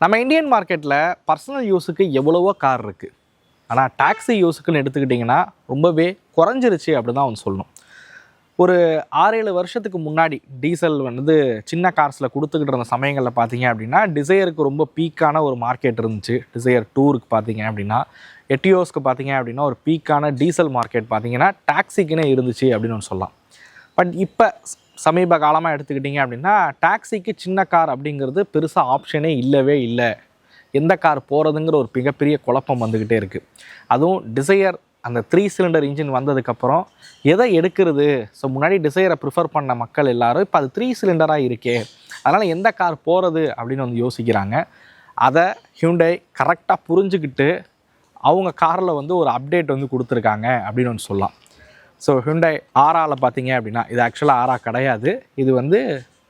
நம்ம இந்தியன் மார்க்கெட்டில் பர்சனல் யூஸுக்கு எவ்வளவோ கார் இருக்குது. ஆனால் டாக்ஸி யூஸுக்குன்னு எடுத்துக்கிட்டிங்கன்னா ரொம்பவே குறைஞ்சிருச்சு அப்படி தான் வந்து சொல்லணும். ஒரு 6-7 வருஷத்துக்கு முன்னாடி டீசல் வந்து சின்ன கார்ஸில் கொடுத்துக்கிட்டு இருந்த சமயங்களில் பார்த்தீங்க அப்படின்னா டிசையருக்கு ரொம்ப பீக்கான ஒரு மார்க்கெட் இருந்துச்சு. டிசையர் டூருக்கு பார்த்தீங்க அப்படின்னா, எட்டியோஸ்க்கு பார்த்தீங்க அப்படின்னா ஒரு பீக்கான டீசல் மார்க்கெட் பார்த்தீங்கன்னா டாக்ஸிக்குன்னே இருந்துச்சு அப்படின்னு சொல்லலாம். பட் இப்போ சமீப காலமாக எடுத்துக்கிட்டிங்க அப்படின்னா டாக்ஸிக்கு சின்ன கார் அப்படிங்கிறது பெருசாக ஆப்ஷனே இல்லவே இல்லை. எந்த கார் போகிறதுங்கிற ஒரு மிகப்பெரிய குழப்பம் வந்துக்கிட்டே இருக்குது. அதுவும் டிசையர் அந்த 3 சிலிண்டர் இன்ஜின் வந்ததுக்கப்புறம் எதை எடுக்கிறது? ஸோ முன்னாடி டிசையரை ப்ரிஃபர் பண்ண மக்கள் எல்லோரும் இப்போ அது 3 சிலிண்டராக இருக்கே, அதனால் எந்த கார் போகிறது அப்படின்னு வந்து யோசிக்கிறாங்க. அதை ஹியூண்டை கரெக்டாக புரிஞ்சுக்கிட்டு அவங்க காரில் வந்து ஒரு அப்டேட் வந்து கொடுத்துருக்காங்க அப்படின்னு வந்து சொல்லலாம். ஸோ ஹியூண்டை ஆராவில் பார்த்தீங்க அப்படின்னா, இது ஆக்சுவலாக ஆரா கிடையாது, இது வந்து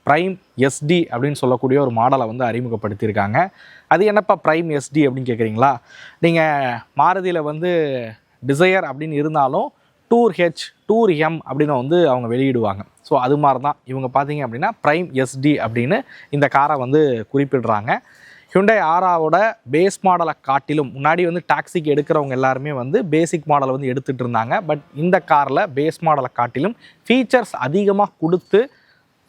ப்ரைம் எஸ்டி அப்படின்னு சொல்லக்கூடிய ஒரு மாடலை வந்து அறிமுகப்படுத்தியிருக்காங்க. அது என்னப்பா ப்ரைம் எஸ்டி அப்படின்னு கேட்குறீங்களா? நீங்கள் மாருதியில் வந்து டிசையர் அப்படின்னு இருந்தாலும் டூர் ஹெச், டூர் எம் அப்படின்னு வந்து அவங்க வெளியிடுவாங்க. ஸோ அது மாதிரி தான் இவங்க பார்த்தீங்க அப்படின்னா ப்ரைம் எஸ்டி அப்படின்னு இந்த காரை வந்து குறிப்பிடுறாங்க. ஹியூண்டை ஆராவோட பேஸ் மாடலை காட்டிலும் முன்னாடி வந்து டாக்ஸிக்கு எடுக்கிறவங்க எல்லாருமே வந்து பேசிக் மாடலை வந்து எடுத்துகிட்டு இருந்தாங்க. பட் இந்த காரில் பேஸ் மாடலை காட்டிலும் ஃபீச்சர்ஸ் அதிகமாக கொடுத்து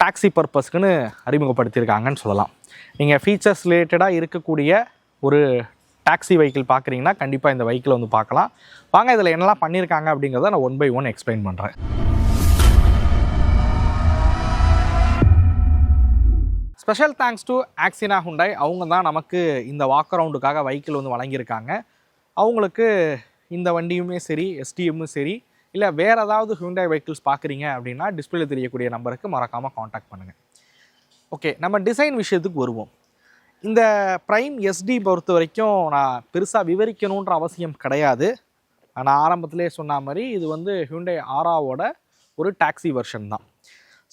டாக்ஸி பர்பஸ்க்குன்னு அறிமுகப்படுத்தியிருக்காங்கன்னு சொல்லலாம். நீங்கள் ஃபீச்சர்ஸ் ரிலேட்டடாக இருக்கக்கூடிய ஒரு டாக்ஸி வெஹிக்கிள் பார்க்குறீங்கன்னா கண்டிப்பாக இந்த வெஹிக்கிள் வந்து பார்க்கலாம். வாங்க இதில் என்னெல்லாம் பண்ணியிருக்காங்க அப்படிங்கிறத நான் 1 by 1 எக்ஸ்பிளைன் பண்ணுறேன். Special thanks to Axina Hyundai. அவங்க தான் நமக்கு இந்த வாக் அரவுண்டுக்காக வெஹிக்கிள் வந்து வழங்கியிருக்காங்க. அவங்களுக்கு இந்த வண்டியுமே சரி, எஸ்டிஎம்மும் சரி, இல்லை வேறு ஏதாவது ஹுண்டாய் வெஹிக்கிள்ஸ் பார்க்குறீங்க அப்படின்னா டிஸ்பிளேல தெரியக்கூடிய நம்பருக்கு மறக்காமல் காண்டாக்ட் பண்ணுங்கள். ஓகே, நம்ம டிசைன் விஷயத்துக்கு வருவோம். இந்த ப்ரைம் எஸ்டி பொறுத்த வரைக்கும் நான் பெருசாக விவரிக்கணுன்ற அவசியம் கிடையாது. நான் ஆரம்பத்திலே சொன்ன மாதிரி இது வந்து ஹுண்டாய் ஆராவோட ஒரு டாக்ஸி வெர்ஷன் தான்.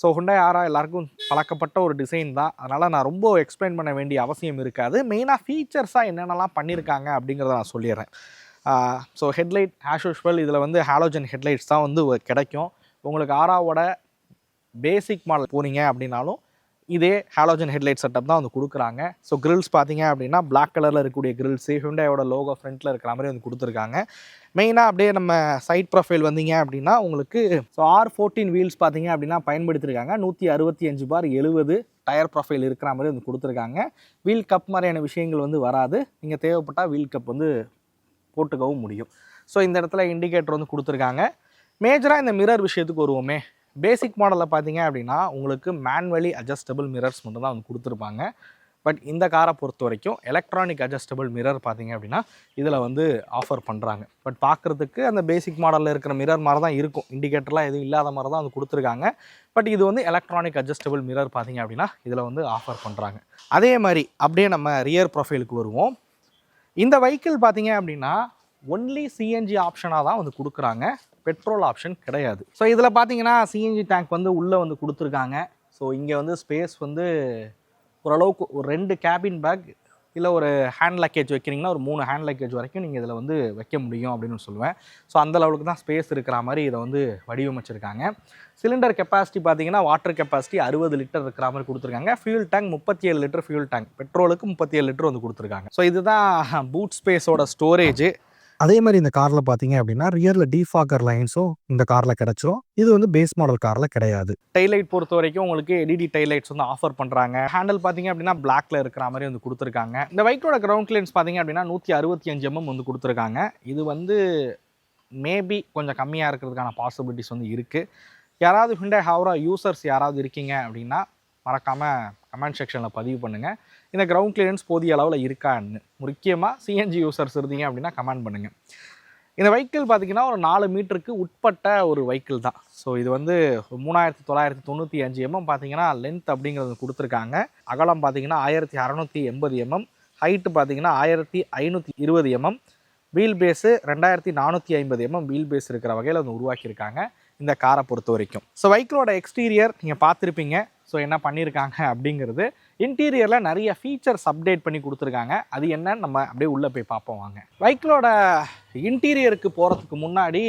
ஸோ ஹுண்டாய் ஆரா எல்லாருக்கும் பழக்கப்பட்ட ஒரு டிசைன் தான். அதனால் நான் ரொம்ப எக்ஸ்பிளைன் பண்ண வேண்டிய அவசியம் இருக்காது. மெயினாக ஃபீச்சர்ஸாக என்னென்னலாம் பண்ணியிருக்காங்க அப்படிங்கிறத நான் சொல்லிடுறேன். ஸோ ஹெட்லைட் ஆஸ் யூஷுவல் இதில் வந்து ஹாலோஜன் ஹெட்லைட்ஸ் தான் வந்து கிடைக்கும். உங்களுக்கு ஆராவோட பேசிக் மாடல் போனீங்க அப்படின்னாலும் இதே ஹாலோஜன் ஹெட்லைட் செட்டப் தான் வந்து கொடுக்குறாங்க. ஸோ கிரில்ஸ் பார்த்தீங்க அப்படின்னா பிளாக் கலரில் இருக்கக்கூடிய கிரில்ஸு ஹுண்டாயோட லோகோ ஃப்ரண்ட்டில் இருக்கிற மாதிரி வந்து கொடுத்துருக்காங்க. மெயினாக அப்படியே நம்ம சைட் ப்ரொஃபைல் வந்தீங்க அப்படின்னா உங்களுக்கு ஸோ R14 வீல்ஸ் பார்த்தீங்க அப்படின்னா பயன்படுத்தியிருக்காங்க. 165/70 டயர் ப்ரொஃபைல் இருக்கிற மாதிரி வந்து கொடுத்துருக்காங்க. வீல் கப் மாதிரியான விஷயங்கள் வந்து வராது. நீங்கள் தேவைப்பட்டால் வீல் கப் வந்து போட்டுக்கவும் முடியும். ஸோ இந்த இடத்துல இண்டிகேட்டர் வந்து கொடுத்துருக்காங்க. மேஜராக இந்த மிரர் விஷயத்துக்கு வருவோமே. பேசிக் மாடலில் பார்த்தீங்க அப்படின்னா உங்களுக்கு மேனுவலி அட்ஜஸ்டபிள் மிரர்ஸ் மட்டும் தான் வந்து கொடுத்துருப்பாங்க. பட் இந்த காரை பொறுத்த வரைக்கும் எலக்ட்ரானிக் அட்ஜஸ்டபிள் மிரர் பார்த்தீங்க அப்படின்னா இதில் வந்து ஆஃபர் பண்ணுறாங்க. பட் பார்க்குறதுக்கு அந்த பேசிக் மாடலில் இருக்கிற மிரர் மாதிரி தான் இருக்கும். இண்டிகேட்டர்லாம் எதுவும் இல்லாத மாதிரி தான் வந்து கொடுத்துருக்காங்க. பட் இது வந்து எலக்ட்ரானிக் அட்ஜஸ்டபிள் மிரர் பார்த்தீங்க அப்படின்னா இதில் வந்து ஆஃபர் பண்ணுறாங்க. அதே மாதிரி அப்படியே நம்ம ரியர் ப்ரொஃபைலுக்கு வருவோம். இந்த வெஹிக்கிள் பார்த்தீங்க அப்படின்னா ஒன்லி சிஎன்ஜி ஆப்ஷனாக தான் வந்து கொடுக்குறாங்க, பெட்ரோல் ஆப்ஷன் கிடையாது. ஸோ இதில் பார்த்தீங்கன்னா சிஎன்ஜி டேங்க் வந்து உள்ளே வந்து கொடுத்துருக்காங்க. ஸோ இங்கே வந்து ஸ்பேஸ் வந்து ஓரளவுக்கு ஒரு 2 கேபின் பேக் இல்லை ஒரு ஹேண்ட் லக்கேஜ் வைக்கிறீங்கன்னா ஒரு 3 ஹேண்ட் லக்கேஜ் வரைக்கும் நீங்கள் இதில் வந்து வைக்க முடியும் அப்படின்னு சொல்லுவேன். ஸோ அந்த அளவுக்கு தான் ஸ்பேஸ் இருக்கிற மாதிரி இதை வந்து வடிவமைச்சிருக்காங்க. சிலிண்டர் கெப்பாசிட்டி பார்த்தீங்கன்னா வாட்டர் கெப்பாசிட்டி 60 லிட்டர் இருக்கிற மாதிரி கொடுத்துருக்காங்க. Fuel tank 37 litre fuel tank, பெட்ரோலுக்கு 37 லிட்டர் வந்து கொடுத்துருக்காங்க. ஸோ இதுதான் பூட் ஸ்பேஸோட ஸ்டோரேஜ். அதே மாதிரி இந்த கார்ல பாத்தீங்க அப்படின்னா ரியர்ல டிஃபாகர் லைன்ஸும் இந்த கார்ல கிடைச்சிரும். இது வந்து பேஸ் மாடல் கார்ல கிடையாது. டைலைட் பொறுத்த வரைக்கும் உங்களுக்கு எல்இடி டைலைட்ஸ் வந்து ஆஃபர் பண்றாங்க. ஹேண்டில் பாத்தீங்க அப்படின்னா பிளாக்ல இருக்கிற மாதிரி வந்து கொடுத்துருக்காங்க. இந்த பைக்கோட கிரவுண்ட் கிளியரன்ஸ் பாத்தீங்க அப்படின்னா 165 mm வந்து கொடுத்துருக்காங்க. இது வந்து மேபி கொஞ்சம் கம்மியாக இருக்கிறதுக்கான பாசிபிலிட்டிஸ் வந்து இருக்குது. யாராவது ஹுண்டாய் ஹாவ்ரா யூசர்ஸ் யாராவது இருக்கீங்க அப்படின்னா மறக்காமல் கமெண்ட் செக்ஷனில் பதிவு பண்ணுங்கள். இந்த கிரவுண்ட் கிளியரன்ஸ் போதிய அளவில் இருக்கான்னு. முக்கியமாக சிஎன்ஜி யூசர்ஸ் இருந்தீங்க அப்படின்னா கமெண்ட் பண்ணுங்கள். இந்த வெஹிக்கிள் பார்த்திங்கன்னா ஒரு 4 மீட்டருக்கு உட்பட்ட ஒரு வெஹிக்கிள் தான். ஸோ இது வந்து 3995 mm பார்த்தீங்கன்னா லென்த் அப்படிங்கிறது கொடுத்துருக்காங்க. அகலம் பார்த்தீங்கன்னா 1680 mm, ஹைட்டு பார்த்தீங்கன்னா 1520 mm, wheel base 2450 mm wheel base இருக்கிற வகையில் வந்து உருவாக்கியிருக்காங்க இந்த காரை பொறுத்த வரைக்கும். ஸோ வெஹிக்கிளோட எக்ஸ்டீரியர் நீங்கள் பார்த்துருப்பீங்க. ஸோ என்ன பண்ணியிருக்காங்க அப்படிங்கிறது இன்டீரியரில் நிறைய ஃபீச்சர்ஸ் அப்டேட் பண்ணி கொடுத்துருக்காங்க. அது என்னன்னு நம்ம அப்படியே உள்ளே போய் பார்ப்போம் வாங்க. வெஹிக்கிளோட இன்டீரியருக்கு போகிறதுக்கு முன்னாடி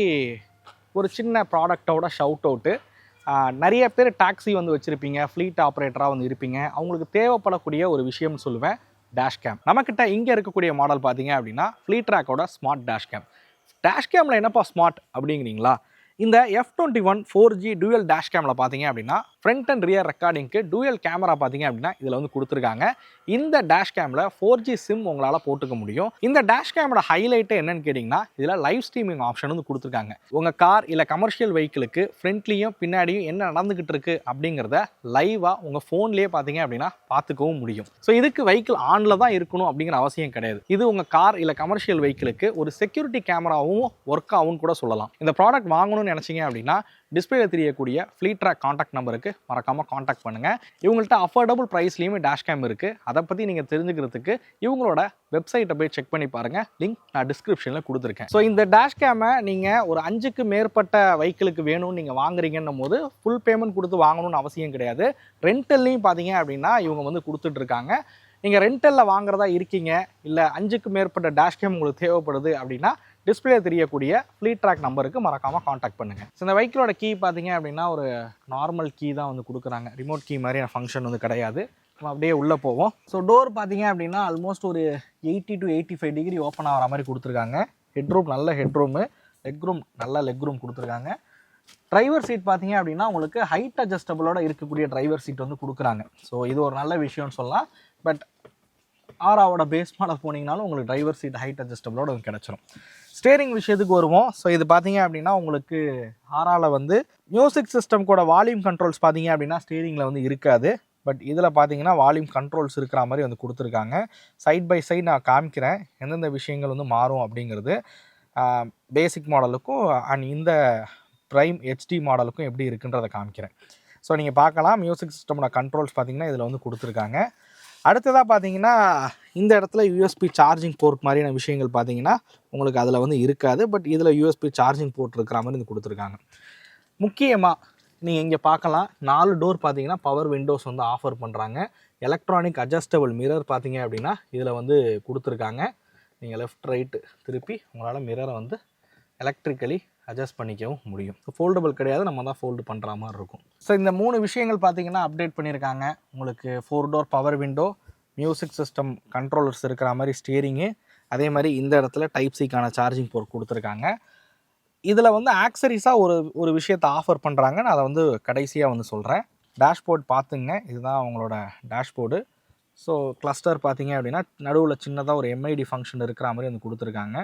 ஒரு சின்ன ப்ராடக்டோட ஷவுட் அவுட்டு. நிறைய பேர் டாக்ஸி வந்து வச்சுருப்பீங்க, ஃப்ளீட் ஆப்ரேட்டராக வந்து இருப்பீங்க. அவங்களுக்கு தேவைப்படக்கூடிய ஒரு விஷயம்னு சொல்லுவேன், டேஷ் கேம். நம்மக்கிட்ட இங்கே இருக்கக்கூடிய மாடல் பார்த்தீங்க அப்படின்னா ஃப்ளீட்ராக்கோட ஸ்மார்ட் டேஷ் கேம். டேஷ் கேமில் என்னப்பா ஸ்மார்ட் அப்படிங்கிறீங்களா? இந்த F21 4G டூயல் டேஷ் கேமில் பார்த்தீங்க அப்படின்னா ஃப்ரண்ட் அண்ட் ரியர் ரெக்கார்டிங்க்கு டூயல் கேமரா பார்த்தீங்க அப்படின்னா இதில் வந்து கொடுத்துருக்காங்க. இந்த டேஷ் கேமில் 4G சிம் உங்களால் போட்டுக்க முடியும். இந்த டேஷ் கேமோட ஹைலைட்டு என்னன்னு கேட்டிங்கன்னா இதில் லைவ் ஸ்ட்ரீமிங் ஆப்ஷன் வந்து கொடுத்துருக்காங்க. உங்கள் கார் இல்லை கமர்ஷியல் வெஹிக்கிளுக்கு ஃப்ரண்ட்லேயும் பின்னாடியும் என்ன நடந்துக்கிட்டு இருக்குது அப்படிங்கிறத லைவாக உங்கள் ஃபோன்லேயே பார்த்தீங்க அப்படின்னா பார்த்துக்கவும் முடியும். ஸோ இதுக்கு வெஹிக்கிள் ஆனில் தான் இருக்கணும் அப்படிங்கிற அவசியம் கிடையாது. இது உங்கள் கார் இல்லை கமர்ஷியல் வெஹிக்கிளுக்கு ஒரு செக்யூரிட்டி கேமராவும் ஒர்க் ஆகும்னு கூட சொல்லலாம். இந்த ப்ராடக்ட் வாங்கணும்னு நினச்சிங்க அப்படின்னா டிஸ்பிளேல தெரியக்கூடிய ஃப்ளீட்ராக் காண்டாக்ட் நம்பருக்கு மறக்காமல் காண்டாக்ட் பண்ணுங்கள். இவங்கள்ட்ட அஃபோர்டபுள் ப்ரைஸ்லேயுமே டேஷ் கேம் இருக்குது. அதை பற்றி நீங்கள் தெரிஞ்சுக்கிறதுக்கு இவங்களோட வெப்சைட்டை போய் செக் பண்ணி பாருங்கள். லிங்க் நான் டிஸ்கிரிப்ஷனில் கொடுத்துருக்கேன். ஸோ இந்த டேஷ் கேமை நீங்கள் ஒரு 5க்கு மேற்பட்ட வெஹிக்கிளுக்கு வேணும்னு நீங்கள் வாங்குறீங்கன்னும் போது ஃபுல் பேமெண்ட் கொடுத்து வாங்கணும்னு அவசியம் கிடையாது. ரெண்டல்லையும் பார்த்தீங்க அப்படின்னா இவங்க வந்து கொடுத்துட்ருக்காங்க. நீங்கள் ரெண்டலில் வாங்குறதா இருக்கீங்க, இல்லை 5க்கு மேற்பட்ட டேஷ் கேம் உங்களுக்கு தேவைப்படுது அப்படின்னா டிஸ்பிளே தெரியக்கூடிய ஃப்ளீட்ராக் நம்பருக்கு மறக்காமல் காண்டாக்ட் பண்ணுங்கள். ஸோ இந்த வெஹிக்கிளோட கீ பார்த்தீங்க அப்படின்னா ஒரு நார்மல் கீ தான் வந்து கொடுக்குறாங்க. ரிமோட் கீ மாதிரியான ஃபங்க்ஷன் வந்து கிடையாது. நம்ம அப்படியே உள்ளே போவோம். ஸோ டோர் பார்த்தீங்க அப்படின்னா ஆல்மோஸ்ட் ஒரு 80 to 85 டிகிரி ஓப்பன் ஆகிற மாதிரி கொடுத்துருக்காங்க. ஹெட்ரூம் நல்ல ஹெட்ரூமு, லெக்ரூம் நல்ல லெக்ரூம் கொடுத்துருக்காங்க. டிரைவர் சீட் பார்த்தீங்க அப்படின்னா உங்களுக்கு ஹைட் அட்ஜஸ்டபிளோட இருக்கக்கூடிய டிரைவர் சீட் வந்து கொடுக்குறாங்க. ஸோ இது ஒரு நல்ல விஷயம்னு சொல்லலாம். பட் ஆராவோட பேஸ் மாடல் போனீங்கனாலும் உங்களுக்கு டிரைவர் சீட் ஹைட் அட்ஜஸ்டபிளோட கிடச்சிரும். ஸ்டேரிங் விஷயத்துக்கு வருவோம். ஸோ இது பார்த்தீங்க அப்படின்னா உங்களுக்கு ஆராவில் வந்து மியூசிக் சிஸ்டம் கூட வால்யூம் கண்ட்ரோல்ஸ் பார்த்தீங்க அப்படின்னா ஸ்டேரிங்கில் வந்து இருக்காது. பட் இதில் பார்த்தீங்கன்னா வால்யூம் கண்ட்ரோல்ஸ் இருக்கிற மாதிரி வந்து கொடுத்துருக்காங்க. சைட் பை சைட் நான் காமிக்கிறேன் எந்தெந்த விஷயங்கள் வந்து மாறும் அப்படிங்கிறது. பேசிக் மாடலுக்கும் அண்ட் இந்த ப்ரைம் HD மாடலுக்கும் எப்படி இருக்குன்றதை காமிக்கிறேன். ஸோ நீங்கள் பார்க்கலாம் மியூசிக் சிஸ்டமோட கண்ட்ரோல்ஸ் பார்த்தீங்கன்னா இதில் வந்து கொடுத்துருக்காங்க. அடுத்ததாக பார்த்தீங்கன்னா இந்த இடத்துல USB சார்ஜிங் போர்ட் மாதிரியான விஷயங்கள் பார்த்தீங்கன்னா உங்களுக்கு அதில் வந்து இருக்காது. பட் இதில் USB சார்ஜிங் போர்ட் இருக்கிற மாதிரி வந்து கொடுத்துருக்காங்க. முக்கியமாக நீங்கள் இங்கே பார்க்கலாம் 4 டோர் பார்த்தீங்கன்னா பவர் விண்டோஸ் வந்து ஆஃபர் பண்ணுறாங்க. எலக்ட்ரானிக் அட்ஜஸ்டபிள் மிரர் பார்த்தீங்க அப்படின்னா இதில் வந்து கொடுத்துருக்காங்க. நீங்கள் லெஃப்ட் ரைட்டு திருப்பி உங்களால் மிரரை வந்து எலக்ட்ரிக்கலி அட்ஜஸ்ட் பண்ணிக்கவும் முடியும். ஸோ ஃபோல்டபுள் கிடையாது, நம்ம தான் ஃபோல்டு பண்ணுற மாதிரி இருக்கும். ஸோ இந்த 3 விஷயங்கள் பார்த்தீங்கன்னா அப்டேட் பண்ணியிருக்காங்க. உங்களுக்கு 4 door power window, music system controllers இருக்கிற மாதிரி ஸ்டியரிங்கு, அதே மாதிரி இந்த இடத்துல டைப் சிக்கான சார்ஜிங் போர்ட் கொடுத்துருக்காங்க. இதில் வந்து ஆக்சரிஸாக ஒரு விஷயத்தை ஆஃபர் பண்ணுறாங்க. நான் அதை வந்து கடைசியாக வந்து சொல்கிறேன். டேஷ்போர்ட் பார்த்துங்க, இதுதான் அவங்களோட டேஷ்போர்டு. ஸோ கிளஸ்டர் பார்த்தீங்க அப்படின்னா நடுவில் சின்னதாக ஒரு MID ஃபங்க்ஷன் இருக்கிற மாதிரி வந்து கொடுத்துருக்காங்க.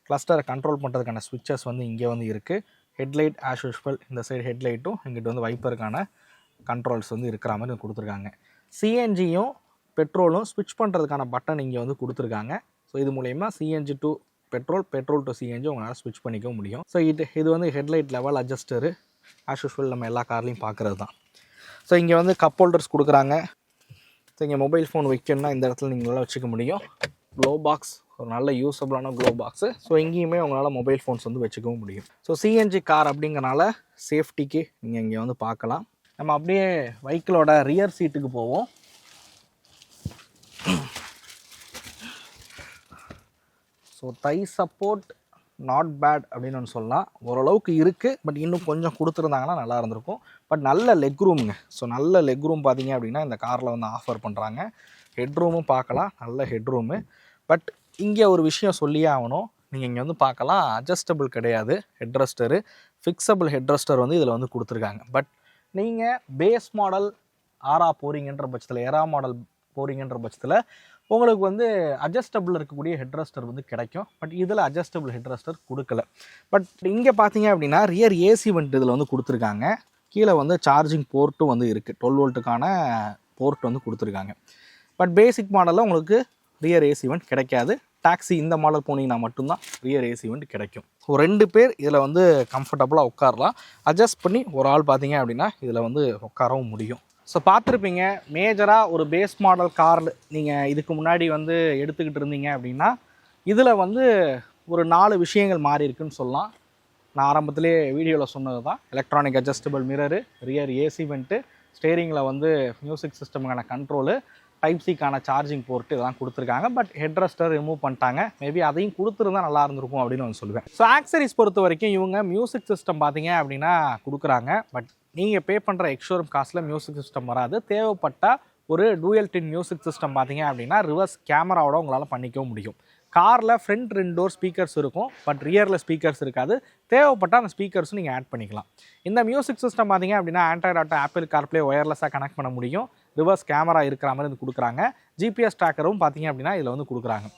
கிளஸ்டரை கண்ட்ரோல் பண்ணுறதுக்கான ஸ்விட்சஸ் வந்து இங்கே வந்து இருக்குது. ஹெட்லைட் ஆஸ் யூஷுவல், இந்த சைடு ஹெட்லைட்டும் இங்கிட்ட வந்து வைப்பருக்கான கண்ட்ரோல்ஸ் வந்து இருக்கிற மாதிரி கொடுத்துருக்காங்க. சிஎன்ஜியும் பெட்ரோலும் ஸ்விட்ச் பண்ணுறதுக்கான பட்டன் இங்கே வந்து கொடுத்துருக்காங்க. ஸோ இது மூலயமா CNG to petrol, petrol to CNG உங்களால் ஸ்விட்ச் பண்ணிக்க முடியும். ஸோ இது வந்து ஹெட்லைட் லெவல் அட்ஜஸ்டரு ஆஸ் யூஷுவல் நம்ம எல்லா கார்லையும் பார்க்குறது தான். ஸோ இங்கே வந்து கப் ஹோல்டர்ஸ் கொடுக்குறாங்க. ஸோ இங்கே மொபைல் ஃபோன் வைக்கணும்னா இந்த இடத்துல நீங்கள் நல்லா வச்சுக்க முடியும். க்ளோ பாக்ஸ், ஒரு நல்ல யூஸபிளான க்ளோ பாக்ஸு. ஸோ இங்கேயுமே உங்களால் மொபைல் ஃபோன்ஸ் வந்து வச்சுக்கவும் முடியும். ஸோ சிஎன்ஜி கார் அப்படிங்கிறனால சேஃப்டிக்கு நீங்கள் இங்கே வந்து பார்க்கலாம். நம்ம அப்படியே வெஹிக்கிளோட ரியர் சீட்டுக்கு போவோம். So thigh support not bad அப்படின்னு ஒன்று சொல்லலாம். ஓரளவுக்கு இருக்குது, பட் இன்னும் கொஞ்சம் கொடுத்துருந்தாங்கன்னா நல்லா இருந்திருக்கும். பட் நல்ல லெக் ரூமுங்க. ஸோ நல்ல லெக் ரூம் பார்த்தீங்க அப்படின்னா இந்த காரில் வந்து ஆஃபர் பண்ணுறாங்க. ஹெட்ரூமும் பார்க்கலாம், நல்ல ஹெட்ரூமு. பட் இங்கே ஒரு விஷயம் சொல்லியே ஆகணும். நீங்கள் இங்கே வந்து பார்க்கலாம் அட்ஜஸ்டபிள் கிடையாது ஹெட்ரெஸ்டரு. ஃபிக்ஸபிள் ஹெட்ரெஸ்டர் வந்து இதில் வந்து கொடுத்துருக்காங்க. பட் நீங்கள் பேஸ் மாடல் ஆரா போகிறீங்கன்ற பட்சத்தில், எரா மாடல் போகிறீங்கன்ற பட்சத்தில் உங்களுக்கு வந்து அட்ஜஸ்டபிள் இருக்கக்கூடிய ஹெட்ரெஸ்டர் வந்து கிடைக்கும். பட் இதில் அட்ஜஸ்டபிள் ஹெட்ரெஸ்டர் கொடுக்கல. பட் இங்கே பார்த்தீங்க அப்படின்னா ரியர் ஏசி வெண்ட் இதில் வந்து கொடுத்துருக்காங்க. கீழே வந்து சார்ஜிங் போர்ட்டும் வந்து இருக்குது. 12 வோல்ட்டுக்கான போர்ட் வந்து கொடுத்துருக்காங்க. பட் பேசிக் மாடலில் உங்களுக்கு ரியர் ஏசி வெண்ட் கிடைக்காது. டாக்ஸி இந்த மாடல் போனீங்கன்னா மட்டும்தான் ரியர் ஏசி வெண்ட் கிடைக்கும். ஸோ 2 பேர் இதில் வந்து கம்ஃபர்டபுளாக உட்காரலாம். அட்ஜஸ்ட் பண்ணி ஒரு ஆள் பார்த்தீங்க அப்படின்னா இதில் வந்து உட்காரவும் முடியும். ஸோ பார்த்துருப்பீங்க, மேஜராக ஒரு பேஸ் மாடல் கார் நீங்கள் இதுக்கு முன்னாடி வந்து எடுத்துக்கிட்டு இருந்தீங்க அப்படின்னா இதில் வந்து ஒரு 4 விஷயங்கள் மாறி இருக்குன்னு சொல்லலாம். நான் ஆரம்பத்திலே வீடியோவில் சொன்னது தான். Electronic adjustable mirror, rear AC vent, ஸ்டேரிங்கில் வந்து மியூசிக் சிஸ்டமுக்கான கண்ட்ரோலு, டைப் சிக்கான சார்ஜிங் போர்ட்டு இதெல்லாம் கொடுத்துருக்காங்க. பட் ஹெட்ரெஸ்டர் ரிமூவ் பண்ணிட்டாங்க. மேபி அதையும் கொடுத்துருந்தா நல்லா இருந்திருக்கும் அப்படின்னு நான் சொல்லுவேன். ஸோ ஆக்சரிஸ் பொறுத்த வரைக்கும் இவங்க மியூசிக் சிஸ்டம் பார்த்தீங்க அப்படின்னா கொடுக்குறாங்க. பட் நீங்கள் பே பண்ணுற எக்ஸ்ஷோரூம் காஸ்ட்டில் மியூசிக் சிஸ்டம் வராது. தேவைப்பட்டால் ஒரு டூயல் டின் மியூசிக் சிஸ்டம் பார்த்தீங்க அப்படின்னா ரிவர்ஸ் கேமராவோட உங்களால் பண்ணிக்கவும் முடியும். காரில் ஃப்ரண்ட் 2 டோர் ஸ்பீக்கர்ஸ் இருக்கும், பட் ரியரில் ஸ்பீக்கர்ஸ் இருக்காது. தேவைப்பட்டால் அந்த ஸ்பீக்கர்ஸும் நீங்கள் ஆட் பண்ணிக்கலாம். இந்த மியூசிக் சிஸ்டம் பார்த்தீங்க அப்படின்னா ஆண்ட்ராய்டு ஆட்டோ, ஆப்பிள் கார்ப்ளே ஒயர்லெஸ்ஸாக கனெக்ட் பண்ண முடியும். ரிவர்ஸ் கேமரா இருக்கிற மாதிரி வந்து கொடுக்குறாங்க. ஜிபிஎஸ் ட்ராக்கரும் பார்த்தீங்க அப்படின்னா இதில் வந்து கொடுக்குறாங்க.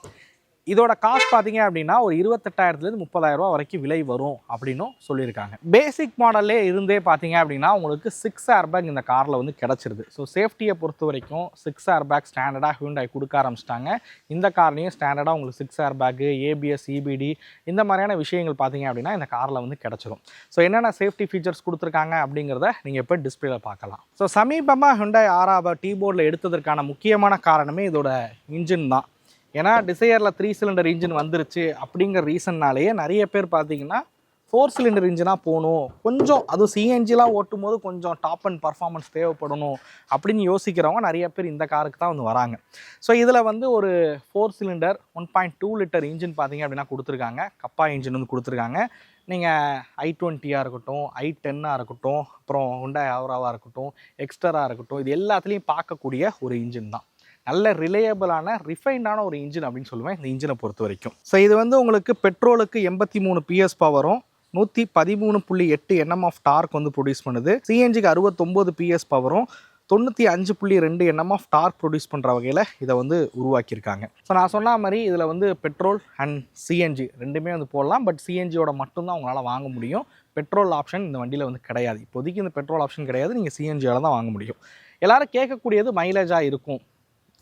இதோட காஸ்ட் பார்த்தீங்க அப்படின்னா ஒரு 28,000 30,000 ரூபா வரைக்கும் விலை வரும் அப்படின்னும் சொல்லியிருக்காங்க. பேசிக் மாடல்லே இருந்தே பார்த்தீங்க அப்படின்னா உங்களுக்கு 6 ஏர்பேக் இந்த காரில் வந்து கிடச்சிருது. ஸோ சேஃப்டியை பொறுத்த வரைக்கும் 6 ஏர்பேக் ஸ்டாண்டர்டாக ஹியூண்டாய் கொடுக்க ஆரம்பிச்சிட்டாங்க. இந்த கார்லேயும் ஸ்டாண்டர்டாக உங்களுக்கு 6 ஏர்பேக்கு, ஏபிஎஸ், இபிடி இந்த மாதிரியான விஷயங்கள் பார்த்தீங்க அப்படின்னா இந்த காரில் வந்து கிடச்சிரும். ஸோ என்னென்ன சேஃப்டி ஃபீச்சர்ஸ் கொடுத்துருக்காங்க அப்படிங்கிறத நீங்கள் இப்போ டிஸ்பிளேல பார்க்கலாம். ஸோ சமீபமாக ஹியூண்டாய் ஆராவை டீபோர்டில் எடுத்ததற்கான முக்கியமான காரணமே இதோட இன்ஜின் தான். ஏன்னா டிசையரில் 3 சிலிண்டர் இன்ஜின் வந்துருச்சு அப்படிங்கிற ரீசன்னாலேயே நிறைய பேர் பார்த்தீங்கன்னா 4 சிலிண்டர் இன்ஜினாக போகணும், கொஞ்சம் அதுவும் சிஎன்ஜிலாம் ஓட்டும் போது கொஞ்சம் டாப் அண்ட் பர்ஃபார்மன்ஸ் தேவைப்படணும் அப்படின்னு யோசிக்கிறவங்க நிறைய பேர் இந்த காருக்கு தான் வந்து வராங்க. ஸோ இதில் வந்து ஒரு 4 சிலிண்டர் 1.2 லிட்டர் இன்ஜின் பார்த்தீங்க அப்படின்னா கொடுத்துருக்காங்க. கப்பா இன்ஜின் வந்து கொடுத்துருக்காங்க. நீங்கள் i20 இருக்கட்டும், i10 இருக்கட்டும், அப்புறம் ஹுண்டாய் ஆவராவாக இருக்கட்டும், எக்ஸ்டராக இருக்கட்டும், இது எல்லாத்துலேயும் பார்க்கக்கூடிய ஒரு இன்ஜின் தான். நல்ல ரிலையபிளான ரிஃபைண்டான ஒரு இன்ஜின் அப்படின்னு சொல்லுவேன் இந்த இன்ஜினை பொறுத்த வரைக்கும். ஸோ இது வந்து உங்களுக்கு பெட்ரோலுக்கு 83 PS பவரும் 113.8 Nm ஆஃப் டார்க் வந்து ப்ரொடியூஸ் பண்ணுது. சிஎன்ஜிக்கு 69 PS பவரும் 95.2 Nm ஆஃப் டார்க் ப்ரொடியூஸ் பண்ணுற வகையில் இதை வந்து உருவாக்கியிருக்காங்க. ஸோ நான் சொன்ன மாதிரி இதில் வந்து பெட்ரோல் அண்ட் சிஎன்ஜி ரெண்டுமே வந்து போடலாம். பட் சிஎன்ஜியோட மட்டும்தான் உங்களால் வாங்க முடியும். பெட்ரோல் ஆப்ஷன் இந்த வண்டியில் வந்து கிடையாது. இப்போதைக்கு இந்த பெட்ரோல் ஆப்ஷன் கிடையாது. நீங்கள் சிஎன்ஜியால் தான் வாங்க முடியும். எல்லோரும் கேட்கக்கூடியது மைலேஜாக இருக்கும்,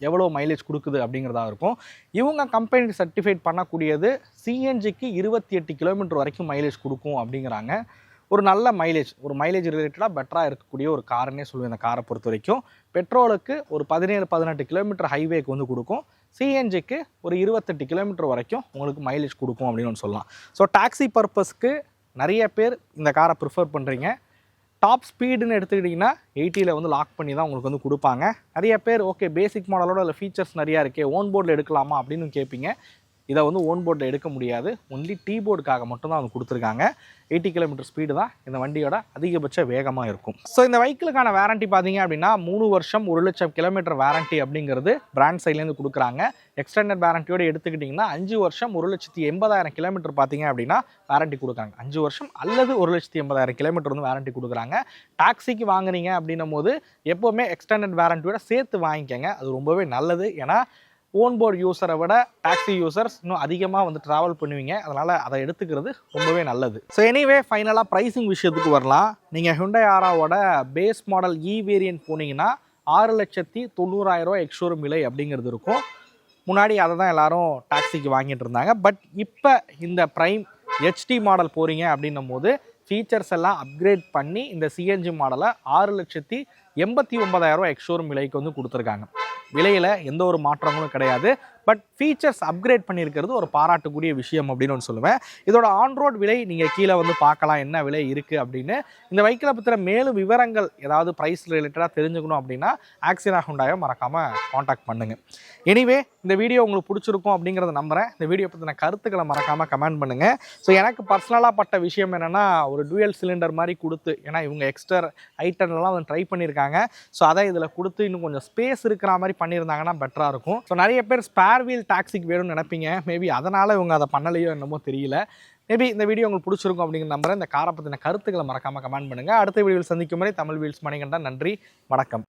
எவ்வளோ மைலேஜ் கொடுக்குது அப்படிங்கிறதா இருக்கும். இவங்க கம்பெனி சர்டிஃபைட் பண்ணக்கூடியது சிஎன்ஜிக்கு 28 கிலோமீட்டர் வரைக்கும் மைலேஜ் கொடுக்கும் அப்படிங்கிறாங்க. ஒரு நல்ல மைலேஜ், ஒரு மைலேஜ் ரிலேட்டடாக பெட்டராக இருக்கக்கூடிய ஒரு காருன்னே சொல்லுவேன் இந்த காரை பொறுத்த வரைக்கும். பெட்ரோலுக்கு ஒரு 17-18 கிலோமீட்டர் ஹைவேக்கு வந்து கொடுக்கும். சிஎன்ஜிக்கு ஒரு 28 கிலோமீட்டர் வரைக்கும் உங்களுக்கு மைலேஜ் கொடுக்கும் அப்படின்னு ஒன்று சொல்லலாம். ஸோ டாக்ஸி பர்பஸ்க்கு நிறைய பேர் இந்த காரை ப்ரிஃபர் பண்ணுறீங்க. டாப் ஸ்பீடுன்னு எடுத்துக்கிட்டிங்கன்னா 80ல் வந்து லாக் பண்ணி தான் உங்களுக்கு வந்து கொடுப்பாங்க. நிறைய பேர் ஓகே பேசிக் மாடலோட அதில் ஃபீச்சர்ஸ் நிறையா இருக்கே, ஓன் போர்டில் எடுக்கலாமா அப்படின்னு கேட்பீங்க. இதை வந்து ஓன் போர்டில் எடுக்க முடியாது. ஒன்லி டீ போர்டுக்காக மட்டும்தான் அவங்க கொடுத்துருக்காங்க. 80 கிலோமீட்டர் ஸ்பீடு தான் இந்த வண்டியோட அதிகபட்ச வேகமாக இருக்கும். ஸோ இந்த வெஹிக்கிளுக்கான வாரண்ட்டி பார்த்தீங்க அப்படின்னா 3 வருஷம் 1 லட்சம் கிலோமீட்டர் வாரண்ட்டி அப்படிங்கிறது பிராண்ட் சைட்லேருந்து கொடுக்குறாங்க. எக்ஸ்டெண்டட் வாரண்ட்டியோடு எடுத்துக்கிட்டிங்கன்னா 5 வருஷம் 1,80,000 கிலோமீட்டர் பார்த்தீங்க அப்படின்னா வாரண்ட்டி கொடுக்குறாங்க. 5 வருஷம் அல்லது 1,80,000 கிலோமீட்டர் வந்து வாரண்ட்டி கொடுக்குறாங்க. டாக்ஸிக்கு வாங்குறீங்க அப்படின்னும் போது எப்போவுமே எக்ஸ்டெண்டட் வாரண்ட்டியோட சேர்த்து வாங்கிக்கோங்க. அது ரொம்பவே நல்லது. ஏன்னா ஓன் போர்டு யூஸரை விட டாக்ஸி யூசர்ஸ் இன்னும் அதிகமாக வந்து ட்ராவல் பண்ணுவீங்க. அதனால் அதை எடுத்துக்கிறது ரொம்பவே நல்லது. ஸோ எனிவே ஃபைனலாக ப்ரைஸிங் விஷயத்துக்கு வரலாம். நீங்கள் ஹுண்டாய் ஆராவோட பேஸ் மாடல் இ வேரியன்ட் போனீங்கன்னா 6,90,000 ரூபா எக்ஸ்ஷோரூம் விலை அப்படிங்கிறது இருக்கும். முன்னாடி அதை தான் எல்லோரும் டாக்ஸிக்கு வாங்கிட்டு இருந்தாங்க. பட் இப்போ இந்த ப்ரைம் ஹெச்டி மாடல் போகிறீங்க அப்படின்னும் போது ஃபீச்சர்ஸ் எல்லாம் அப்கிரேட் பண்ணி இந்த சிஎன்ஜி மாடலை 6,89,000 ரூபா எக்ஸ்ஷோரூம் விலைக்கு வந்து கொடுத்துருக்காங்க. விலையில் எந்த ஒரு மாற்றங்களும் கிடையாது. பட் ஃபீச்சர்ஸ் அப்கிரேட் பண்ணியிருக்கிறது ஒரு பாராட்டக்கூடிய விஷயம் அப்படின்னு ஒன்று சொல்லுவேன். இதோட ஆன்ரோட் விலை நீங்கள் கீழே வந்து பார்க்கலாம் என்ன விலை இருக்குது அப்படின்னு. இந்த வெஹிக்கிளை பற்றின மேலும் விவரங்கள் ஏதாவது ப்ரைஸ் ரிலேட்டடாக தெரிஞ்சுக்கணும் அப்படின்னா ஆக்சினா ஹுண்டாயை மறக்காமல் காண்டாக்ட் பண்ணுங்கள். எனிவே இந்த வீடியோ உங்களுக்கு பிடிச்சிருக்கும் அப்படிங்கிறத நம்புகிறேன். இந்த வீடியோ பற்றின கருத்துக்களை மறக்காமல் கமெண்ட் பண்ணுங்கள். ஸோ எனக்கு பர்சனலாக பட்ட விஷயம் என்னென்னா ஒரு டூயல் சிலிண்டர் மாதிரி கொடுத்து, ஏன்னா இவங்க எக்ஸ்டர் i10லாம் வந்து ட்ரை பண்ணியிருக்காங்க. ஸோ அதை இதில் கொடுத்து இன்னும் கொஞ்சம் ஸ்பேஸ் இருக்கிற மாதிரி பண்ணியிருந்தாங்கன்னா பெட்டராக இருக்கும். ஸோ நிறைய பேர் ஸ்பேர் வீல் டாக்ஸிக்கு வேணும்னு நினைப்பீங்க. மேபி அதனால் இவங்க அதை பண்ணலையோ என்னமோ தெரியல. மேபி இந்த வீடியோ உங்களுக்கு பிடிச்சிருக்கும் அப்படிங்கிற நம்புறேன். இந்த காரை பற்றின கருத்துக்களை மறக்காமல் கமெண்ட் பண்ணுங்கள். அடுத்த வீடியோவில் சந்திக்கும் வரை தமிழ் வீல்ஸ் மணிகண்டன். நன்றி, வணக்கம்.